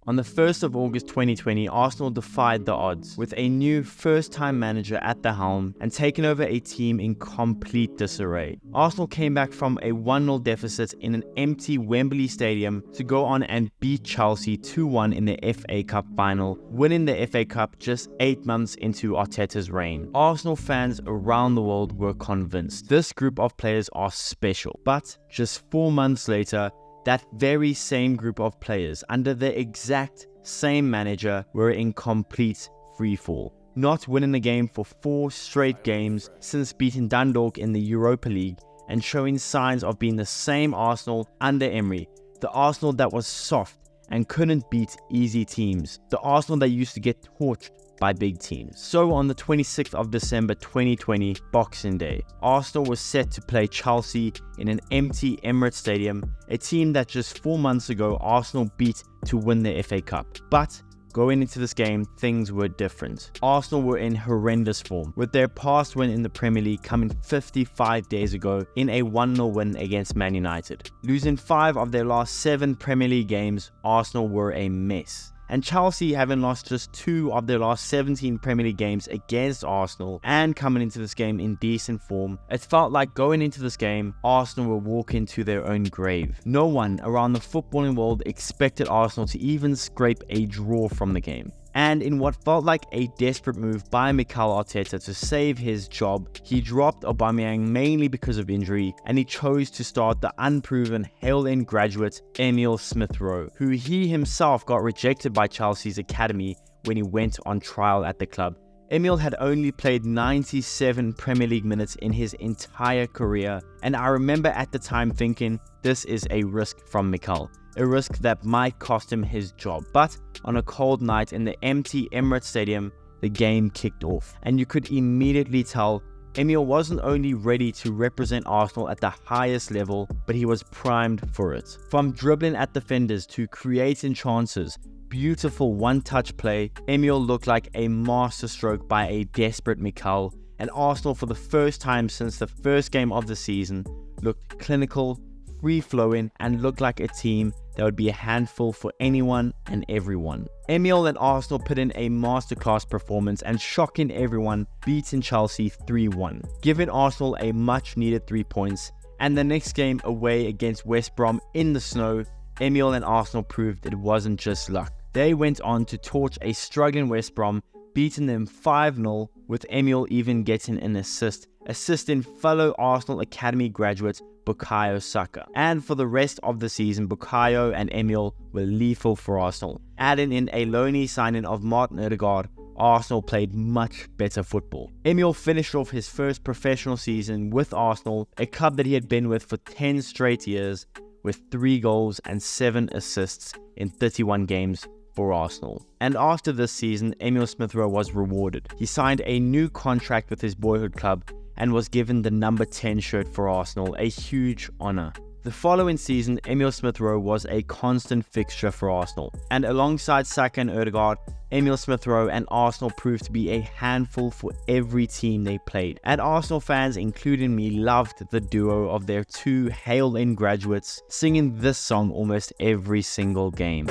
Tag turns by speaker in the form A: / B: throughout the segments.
A: On the 1st of August 2020, Arsenal defied the odds with a new first-time manager at the helm and taken over a team in complete disarray. Arsenal came back from a 1-0 deficit in an empty Wembley Stadium to go on and beat Chelsea 2-1 in the FA Cup final, winning the FA Cup just 8 months into Arteta's reign. Arsenal fans around the world were convinced this group of players are special, but just 4 months later, that very same group of players, under the exact same manager, were in complete freefall, not winning the game for 4 straight games since beating Dundalk in the Europa League and showing signs of being the same Arsenal under Emery, the Arsenal that was soft and couldn't beat easy teams, the Arsenal that used to get torched by big teams. So on the 26th of December 2020, Boxing Day, Arsenal was set to play Chelsea in an empty Emirates Stadium, a team that just 4 months ago Arsenal beat to win the FA Cup. But going into this game, things were different. Arsenal were in horrendous form, with their past win in the Premier League coming 55 days ago in a 1-0 win against Man United. Losing 5 of their last 7 Premier League games, Arsenal were a mess. And Chelsea, having lost just 2 of their last 17 Premier League games against Arsenal and coming into this game in decent form, it felt like going into this game, Arsenal were walking to their own grave. No one around the footballing world expected Arsenal to even scrape a draw from the game. And in what felt like a desperate move by Mikel Arteta to save his job, he dropped Aubameyang mainly because of injury, and he chose to start the unproven Hale-End graduate Emile Smith-Rowe, who he himself got rejected by Chelsea's academy when he went on trial at the club. Emile had only played 97 Premier League minutes in his entire career, and I remember at the time thinking, this is a risk from Mikel. A risk that might cost him his job. But on a cold night in the empty Emirates Stadium, the game kicked off. And you could immediately tell Emile wasn't only ready to represent Arsenal at the highest level, but he was primed for it. From dribbling at defenders to creating chances, beautiful one-touch play, Emile looked like a masterstroke by a desperate Mikel. And Arsenal, for the first time since the first game of the season, looked clinical, free-flowing, and looked like a team that would be a handful for anyone and everyone. Emile and Arsenal put in a masterclass performance and, shocking everyone, beating Chelsea 3-1, giving Arsenal a much-needed 3 points. And the next game away against West Brom in the snow, Emile and Arsenal proved it wasn't just luck. They went on to torch a struggling West Brom, beating them 5-0, with Emile even getting an assist, assisting fellow Arsenal Academy graduate Bukayo Saka. And for the rest of the season, Bukayo and Emile were lethal for Arsenal. Adding in a loanee signing of Martin Odegaard, Arsenal played much better football. Emile finished off his first professional season with Arsenal, a club that he had been with for 10 straight years, with 3 goals and 7 assists in 31 games for Arsenal. And after this season, Emile Smith-Rowe was rewarded. He signed a new contract with his boyhood club and was given the number 10 shirt for Arsenal, a huge honour. The following season, Emile Smith-Rowe was a constant fixture for Arsenal, and alongside Saka and Odegaard, Emile Smith-Rowe and Arsenal proved to be a handful for every team they played. And Arsenal fans, including me, loved the duo of their 2 Hale-End graduates singing this song almost every single game.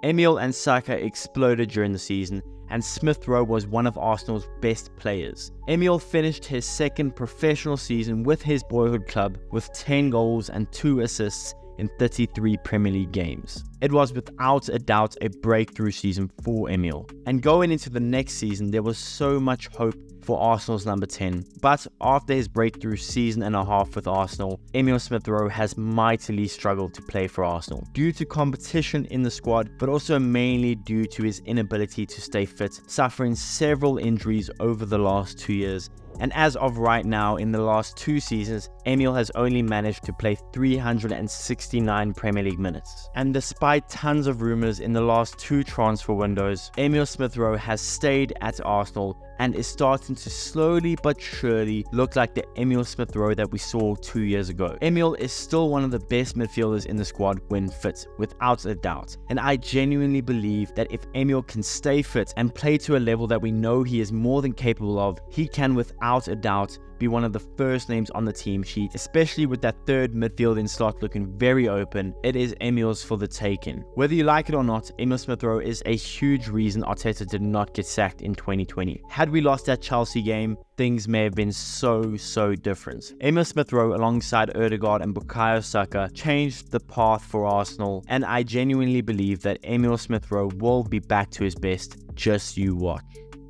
A: Emile and Saka exploded during the season, and Smith-Rowe was one of Arsenal's best players. Emile finished his second professional season with his boyhood club with 10 goals and 2 assists in 33 Premier League games. It was without a doubt a breakthrough season for Emile. And going into the next season, there was so much hope for Arsenal's number 10. But after his breakthrough season and a half with Arsenal, Emile Smith-Rowe has mightily struggled to play for Arsenal due to competition in the squad, but also mainly due to his inability to stay fit, suffering several injuries over the last 2 years. And as of right now, in the last 2 seasons, Emile has only managed to play 369 Premier League minutes. And despite tons of rumours in the last 2 transfer windows, Emile Smith-Rowe has stayed at Arsenal and is starting to slowly but surely look like the Emile Smith-Rowe that we saw 2 years ago. Emile is still one of the best midfielders in the squad when fit, without a doubt. And I genuinely believe that if Emile can stay fit and play to a level that we know he is more than capable of, he can without a doubt be one of the first names on the team sheet, especially with that third midfield slot looking very open. It is Emile's for the taking. Whether you like it or not, Emile Smith-Rowe is a huge reason Arteta did not get sacked in 2020. Had we lost that Chelsea game, things may have been so different. Emile Smith-Rowe alongside Odegaard and Bukayo Saka changed the path for Arsenal, and I genuinely believe that Emile Smith-Rowe will be back to his best. Just you watch.